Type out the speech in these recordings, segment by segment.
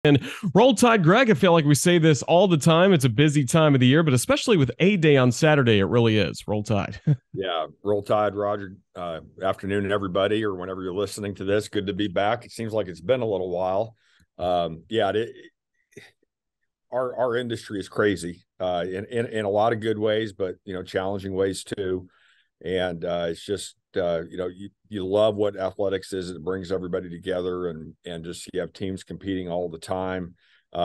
And Roll Tide, Greg, I feel like we say this all the time. It's a busy time of the year, but especially with A-Day on Saturday, it really is. Roll Tide. Yeah, roll tide, Roger. Afternoon, everybody, or whenever you're listening to this. Good to be back. It seems like it's been a little while. Our industry is crazy in a lot of good ways, but challenging ways too. And it's just you love what athletics is. It brings everybody together, and just you have teams competing all the time.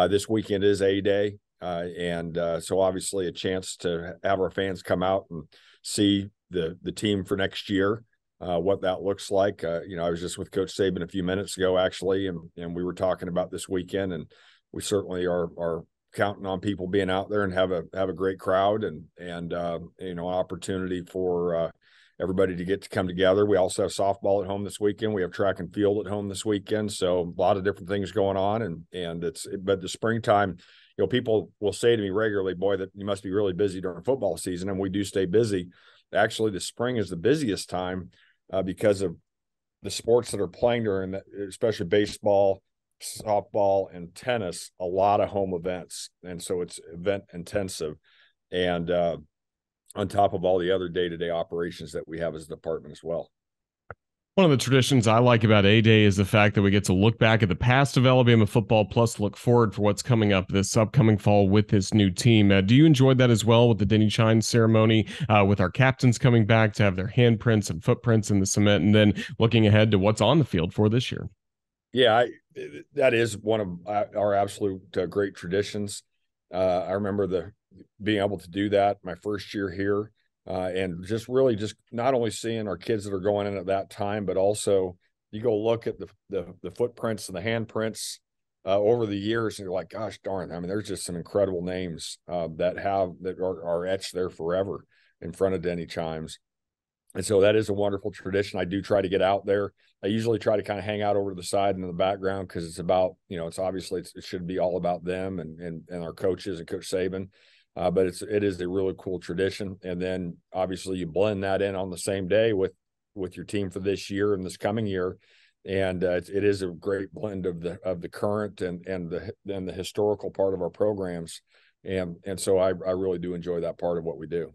This weekend is A-Day, and so obviously a chance to have our fans come out and see the team for next year, what that looks like. I was just with Coach Saban a few minutes ago, actually, and we were talking about this weekend, and we certainly are counting on people being out there and have a great crowd and an opportunity for everybody to come together. We also have softball at home this weekend. We have track and field at home this weekend. So a lot of different things going on, but the springtime, people will say to me regularly, boy, that you must be really busy during football season. And we do stay busy. Actually, the spring is the busiest time because of the sports that are playing during that, especially baseball, softball, and tennis, a lot of home events. And so it's event intensive. And on top of all the other day-to-day operations that we have as a department as well. One of the traditions I like about A-Day is the fact that we get to look back at the past of Alabama football, plus look forward for what's coming up this upcoming fall with this new team. Do you enjoy that as well with the Denny Chine ceremony, with our captains coming back to have their handprints and footprints in the cement, and then looking ahead to what's on the field for this year? Yeah, that is one of our absolute great traditions. I remember being able to do that my first year here. And just really just not only seeing our kids that are going in at that time, but also you go look at the footprints and the handprints over the years, and you're like, gosh darn, I mean, there's just some incredible names that are etched there forever in front of Denny Chimes. And so that is a wonderful tradition. I do try to get out there. I usually try to kind of hang out over to the side and in the background, because it's about, it's obviously it should be all about them and our coaches and Coach Saban. But it is a really cool tradition. And then obviously you blend that in on the same day with your team for this year and this coming year. And it is a great blend of the current and the historical part of our programs. And so I really do enjoy that part of what we do.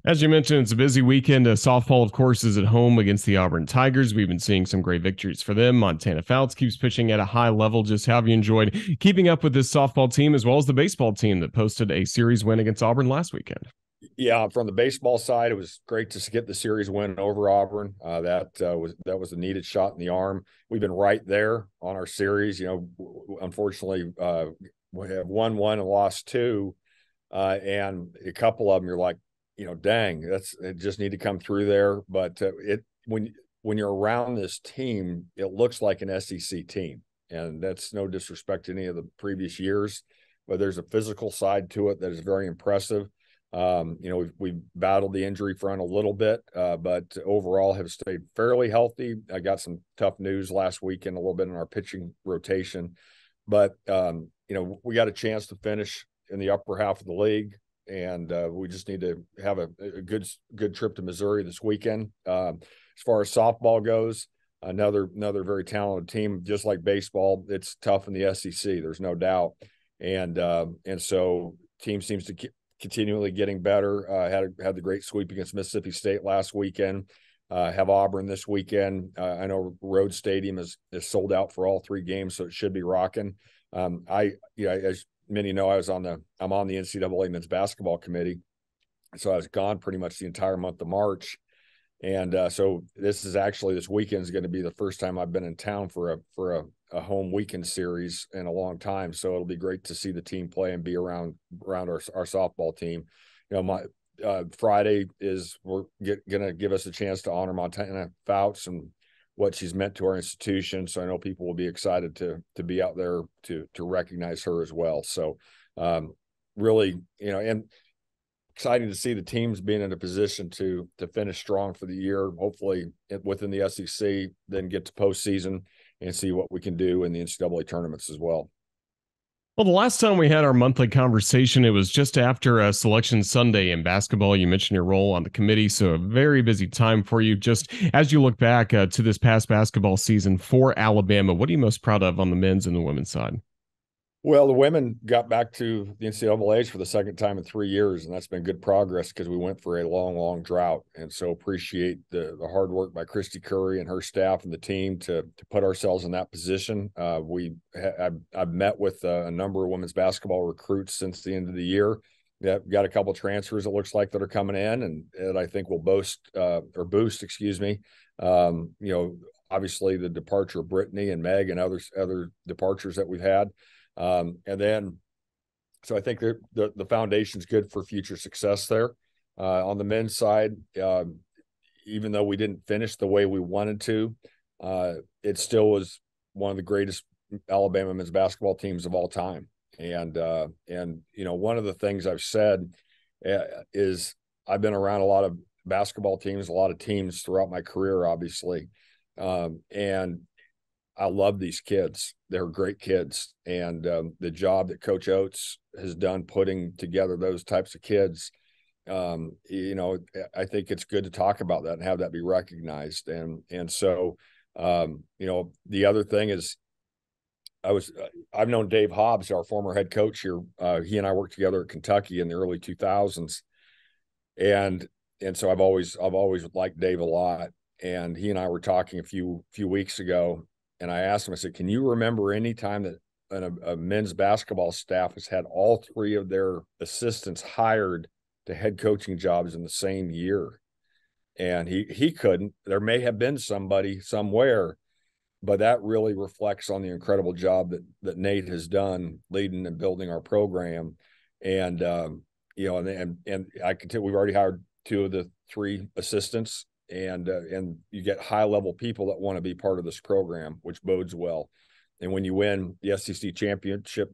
As you mentioned, it's a busy weekend. Softball, of course, is at home against the Auburn Tigers. We've been seeing some great victories for them. Montana Fouts keeps pitching at a high level. Just how have you enjoyed keeping up with this softball team, as well as the baseball team that posted a series win against Auburn last weekend? Yeah, from the baseball side, it was great to get the series win over Auburn. That was a needed shot in the arm. We've been right there on our series. Unfortunately, we have won one and lost two, and a couple of them you're like, dang, it just need to come through there. But when you're around this team, it looks like an SEC team, and that's no disrespect to any of the previous years, but there's a physical side to it that is very impressive. We've battled the injury front a little bit, but overall have stayed fairly healthy. I got some tough news last weekend, a little bit in our pitching rotation, but we got a chance to finish in the upper half of the league. And we just need to have a good trip to Missouri this weekend. As far as softball goes, another very talented team, just like baseball. It's tough in the SEC, there's no doubt. And so team seems to continually getting better. Had the great sweep against Mississippi State last weekend. Have Auburn this weekend. I know Road Stadium is sold out for all three games, so it should be rocking. As many know, I'm on the NCAA men's basketball committee, so I was gone pretty much the entire month of March, and so this weekend is going to be the first time I've been in town for a home weekend series in a long time. So it'll be great to see the team play and be around our softball team. My Friday we're going to give us a chance to honor Montana Fouts and what she's meant to our institution. So I know people will be excited to be out there to recognize her as well. So really, and exciting to see the teams being in a position to finish strong for the year, hopefully within the SEC, then get to postseason and see what we can do in the NCAA tournaments as well. Well, the last time we had our monthly conversation, it was just after Selection Sunday in basketball. You mentioned your role on the committee, so a very busy time for you. Just as you look back to this past basketball season for Alabama, what are you most proud of on the men's and the women's side? Well, the women got back to the NCAA's for the second time in 3 years, and that's been good progress because we went for a long, long drought. And so appreciate the hard work by Christy Curry and her staff and the team to put ourselves in that position. I've met with a number of women's basketball recruits since the end of the year. Yeah, got a couple transfers it looks like that are coming in, and I think will boost, excuse me. Obviously the departure of Brittany and Meg and other departures that we've had. And then, so I think the foundation's good for future success there. On the men's side, even though we didn't finish the way we wanted to, it still was one of the greatest Alabama men's basketball teams of all time. And one of the things I've said is I've been around a lot of basketball teams, a lot of teams throughout my career, obviously. And I love these kids. They're great kids. And the job that Coach Oates has done putting together those types of kids, I think it's good to talk about that and have that be recognized. And so, the other thing is I've known Dave Hobbs, our former head coach here. He and I worked together at Kentucky in the early 2000s. And so I've always liked Dave a lot. And he and I were talking a few weeks ago, and I asked him, I said, can you remember any time that a men's basketball staff has had all three of their assistants hired to head coaching jobs in the same year? And he couldn't. There may have been somebody somewhere, but that really reflects on the incredible job that Nate has done leading and building our program. And, and I can tell we've already hired two of the three assistants. And you get high level people that want to be part of this program, which bodes well. And when you win the SEC championship,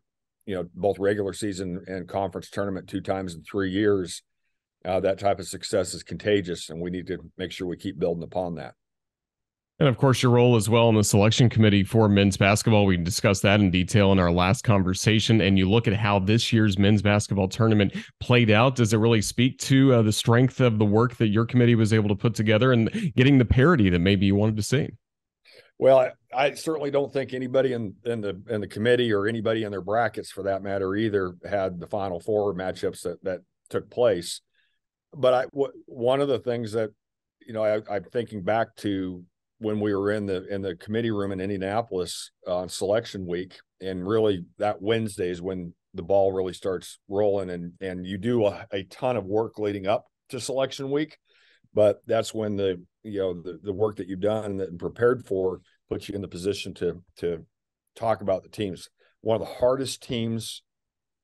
both regular season and conference tournament 2 times in 3 years, that type of success is contagious, and we need to make sure we keep building upon that. And of course, your role as well in the selection committee for men's basketball. We discussed that in detail in our last conversation. And you look at how this year's men's basketball tournament played out. Does it really speak to the strength of the work that your committee was able to put together and getting the parity that maybe you wanted to see? Well, I certainly don't think anybody in the committee or anybody in their brackets, for that matter, either had the Final Four matchups that took place. But one of the things that I'm thinking back to when we were in the committee room in Indianapolis on selection week, and really that Wednesday is when the ball really starts rolling, and you do a ton of work leading up to selection week, but that's when the work that you've done and prepared for puts you in the position to talk about the teams. One of the hardest teams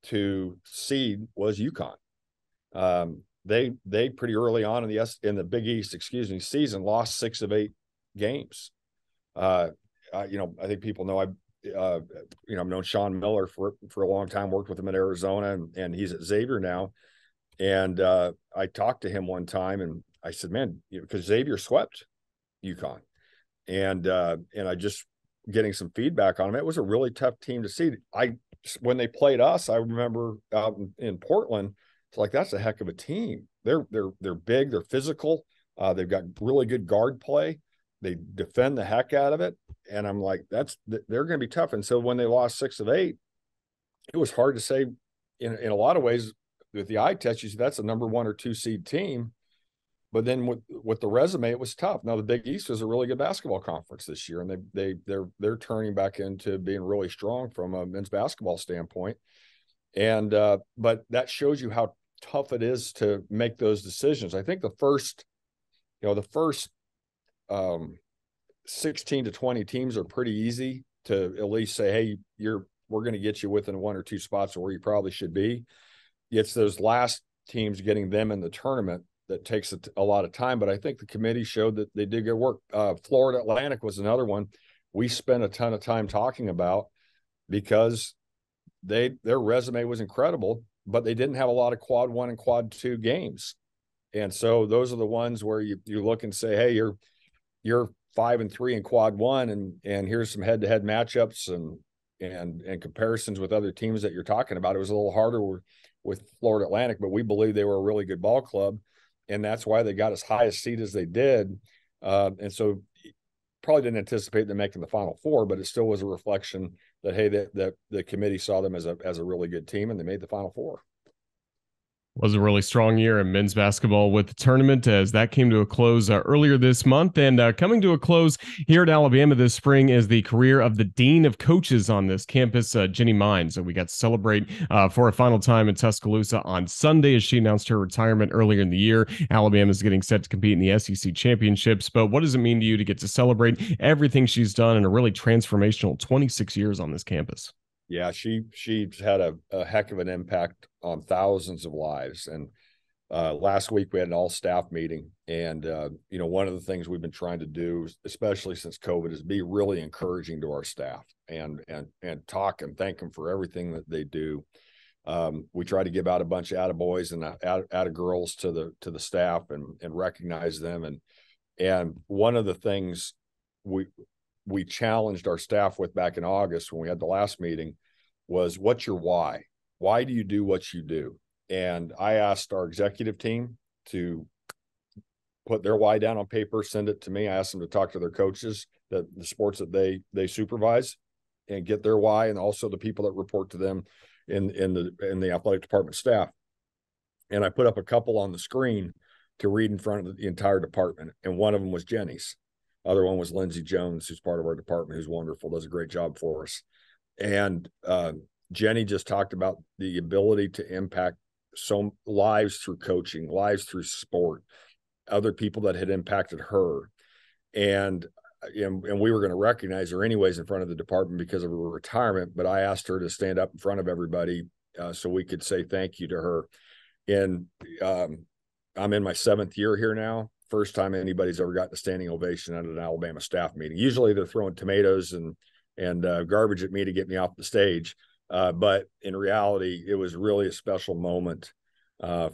to seed was UConn. They pretty early on in the Big East, season lost 6 of 8 games. I think people know I've known Sean Miller for a long time, worked with him in Arizona, and he's at Xavier now. And I talked to him one time, and I said, man, because Xavier swept UConn, and I just getting some feedback on him. It was a really tough team to see. When they played us, I remember out in Portland, it's like, that's a heck of a team. They're big, they're physical, they've got really good guard play. They defend the heck out of it. And I'm like, they're going to be tough. And so when they lost 6 of 8, it was hard to say in a lot of ways with the eye test, you see that's a number 1 or 2 seed team. But then with the resume, it was tough. Now the Big East is a really good basketball conference this year, and they're turning back into being really strong from a men's basketball standpoint. And but that shows you how tough it is to make those decisions. I think the first 16 to 20 teams are pretty easy to at least say, hey, we're going to get you within 1 or 2 spots of where you probably should be. It's those last teams getting them in the tournament that takes a lot of time. But I think the committee showed that they did good work. Florida Atlantic was another one we spent a ton of time talking about because their resume was incredible, but they didn't have a lot of quad 1 and quad 2 games. And so those are the ones where you look and say, hey, you're 5-3 in quad 1, and here's some head-to-head matchups and comparisons with other teams that you're talking about. It was a little harder with Florida Atlantic, but we believe they were a really good ball club, and that's why they got as high a seed as they did. And so probably didn't anticipate them making the Final Four, but it still was a reflection that, hey, that the committee saw them as a really good team, and they made the Final Four. Was a really strong year in men's basketball with the tournament as that came to a close earlier this month. And coming to a close here at Alabama this spring is the career of the dean of coaches on this campus, Jenny Mines. So we got to celebrate for a final time in Tuscaloosa on Sunday as she announced her retirement earlier in the year. Alabama is getting set to compete in the SEC championships. But what does it mean to you to get to celebrate everything she's done in a really transformational 26 years on this campus? Yeah, she's had a heck of an impact on thousands of lives. And last week we had an all staff meeting, and one of the things we've been trying to do, especially since COVID, is be really encouraging to our staff and talk and thank them for everything that they do. We try to give out a bunch of attaboys and attagirls to the staff and recognize them. And one of the things we challenged our staff with back in August when we had the last meeting was, what's your why? Why do you do what you do? And I asked our executive team to put their why down on paper, send it to me. I asked them to talk to their coaches, the sports that they supervise, and get their why, and also the people that report to them in the athletic department staff. And I put up a couple on the screen to read in front of the entire department. And one of them was Jenny's. Other one was Lindsey Jones, who's part of our department, who's wonderful, does a great job for us. And Jenny just talked about the ability to impact so lives through coaching, lives through sport, other people that had impacted her. And we were going to recognize her anyways in front of the department because of her retirement, but I asked her to stand up in front of everybody so we could say thank you to her. And I'm in my 7th year here now. First time anybody's ever gotten a standing ovation at an Alabama staff meeting. Usually they're throwing tomatoes and garbage at me to get me off the stage. But in reality, it was really a special moment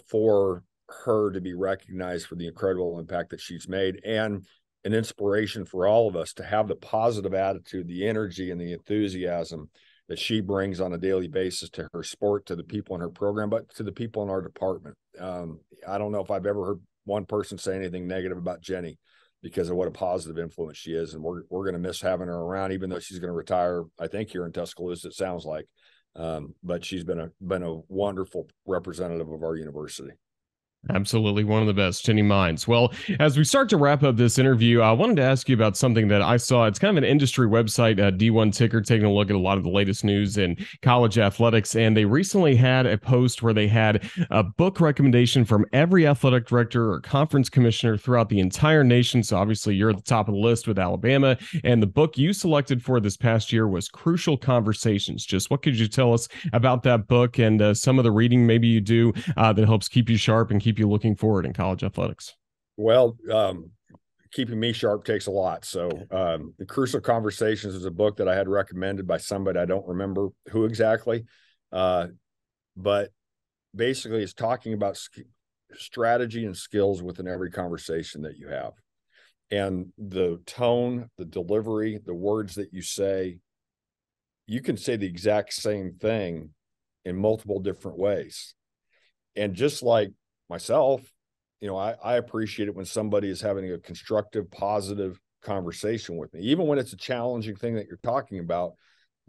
for her to be recognized for the incredible impact that she's made, and an inspiration for all of us to have the positive attitude, the energy, and the enthusiasm that she brings on a daily basis to her sport, to the people in her program, but to the people in our department. I don't know if I've ever heard one person say anything negative about Jenny because of what a positive influence she is. And we're going to miss having her around, even though she's going to retire, I think, here in Tuscaloosa, it sounds like. But she's been a wonderful representative of our university. Absolutely one of the best, Jenny Mines. Well, as we start to wrap up this interview, I wanted to ask you about something that I saw. It's kind of an industry website, D1 Ticker, taking a look at a lot of the latest news in college athletics. And they recently had a post where they had a book recommendation from every athletic director or conference commissioner throughout the entire nation. So obviously you're at the top of the list with Alabama. And the book you selected for this past year was Crucial Conversations. Just what could you tell us about that book and some of the reading maybe you do that helps keep you sharp and keep you looking forward in college athletics? Well, keeping me sharp takes a lot. So the Crucial Conversations is a book that I had recommended by somebody. I don't remember who exactly, but basically it's talking about strategy and skills within every conversation that you have. And the tone, the delivery, the words that you say, you can say the exact same thing in multiple different ways. And just like myself, I appreciate it when somebody is having a constructive, positive conversation with me, even when it's a challenging thing that you're talking about.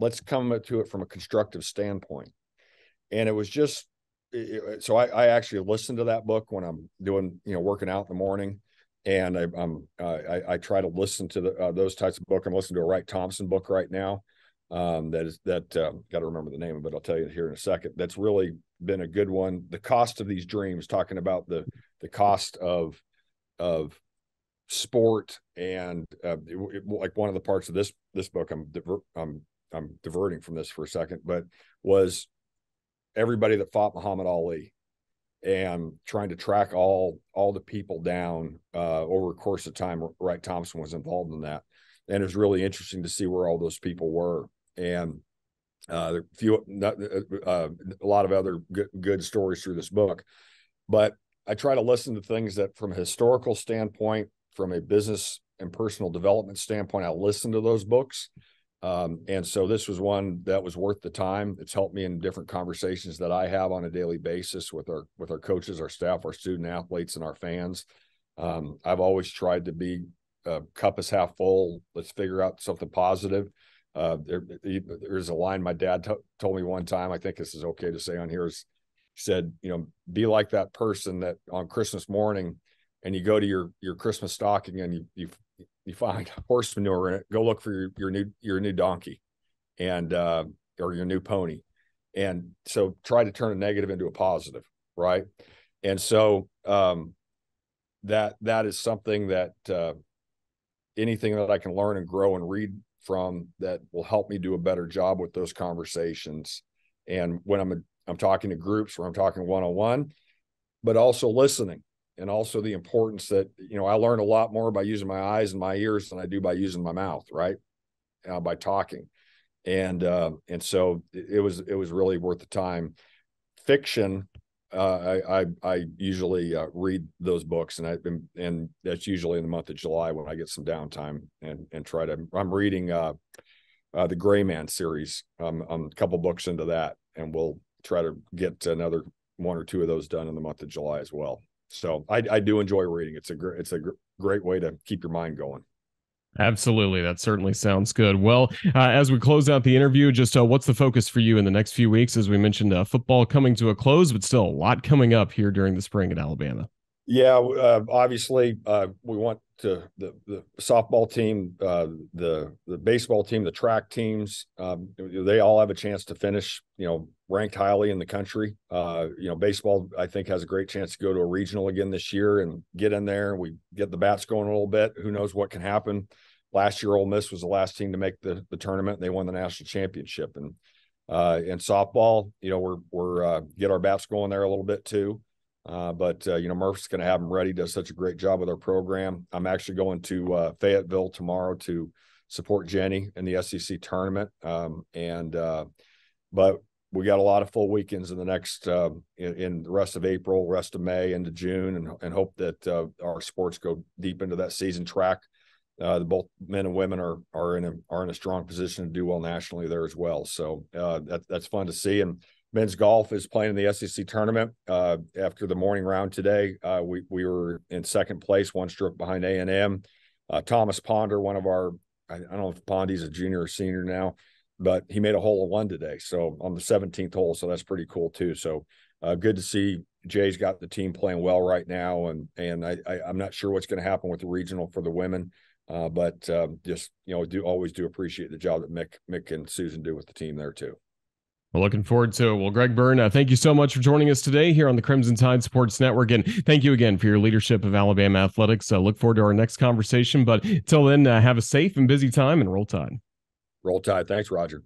Let's come to it from a constructive standpoint. And it was just, so I actually listened to that book when I'm doing, working out in the morning. And I try to listen to those types of book. I'm listening to a Wright Thompson book right now. Got to remember the name of it. I'll tell you here in a second. That's really been a good one. The Cost of These Dreams, talking about the cost of sport, and like one of the parts of this book, I'm diverting from this for a second, but was everybody that fought Muhammad Ali and trying to track all the people down over a course of time. Wright Thompson was involved in that, and it was really interesting to see where all those people were. And a lot of other good stories through this book. But I try to listen to things that, from a historical standpoint, from a business and personal development standpoint, I'll listen to those books. And so this was one that was worth the time. It's helped me in different conversations that I have on a daily basis with our coaches, our staff, our student athletes, and our fans. I've always tried to be cup is half full. Let's figure out something positive. There's a line my dad told me one time. I think this is okay to say on here. Is he said, be like that person that on Christmas morning, and you go to your Christmas stocking and you find horse manure in it. Go look for your new donkey, and or your new pony, and so try to turn a negative into a positive, right? And so that is something that anything that I can learn and grow and read from that will help me do a better job with those conversations. And when I'm talking to groups, or I'm talking one-on-one, but also listening, and also the importance that, I learn a lot more by using my eyes and my ears than I do by using my mouth, right? By talking. And so it was really worth the time. Fiction, I usually read those books, and that's usually in the month of July when I get some downtime and I'm reading the Gray Man series. I'm a couple books into that, and we'll try to get another one or two of those done in the month of July as well. So I do enjoy reading. It's a great way to keep your mind going. Absolutely. That certainly sounds good. Well, as we close out the interview, just what's the focus for you in the next few weeks? As we mentioned, football coming to a close, but still a lot coming up here during the spring at Alabama. Yeah, obviously, we want the softball team, the baseball team, the track teams. They all have a chance to finish, ranked highly in the country. Baseball, I think, has a great chance to go to a regional again this year and get in there. We get the bats going a little bit. Who knows what can happen? Last year, Ole Miss was the last team to make the tournament. And they won the national championship. And in softball, we're get our bats going there a little bit too. But Murph's going to have them ready. Does such a great job with our program. I'm actually going to Fayetteville tomorrow to support Jenny in the SEC tournament. But we got a lot of full weekends in the next in the rest of April, rest of May, into June, and hope that our sports go deep into that season. Track, both men and women are in a strong position to do well nationally there as well. So that's fun to see. And men's golf is playing in the SEC tournament. After the morning round today, we were in second place, one stroke behind A&M. Thomas Ponder, one of our, I don't know if Pondy's a junior or senior now, but he made a hole in one today. So on the 17th hole, so that's pretty cool too. So good to see Jay's got the team playing well right now. And I'm not sure what's going to happen with the regional for the women, but just, always do appreciate the job that Mick and Susan do with the team there too. Well, looking forward to it. Well, Greg Byrne, thank you so much for joining us today here on the Crimson Tide Sports Network. And thank you again for your leadership of Alabama athletics. Look forward to our next conversation. But until then, have a safe and busy time, and roll Tide. Roll Tide. Thanks, Roger.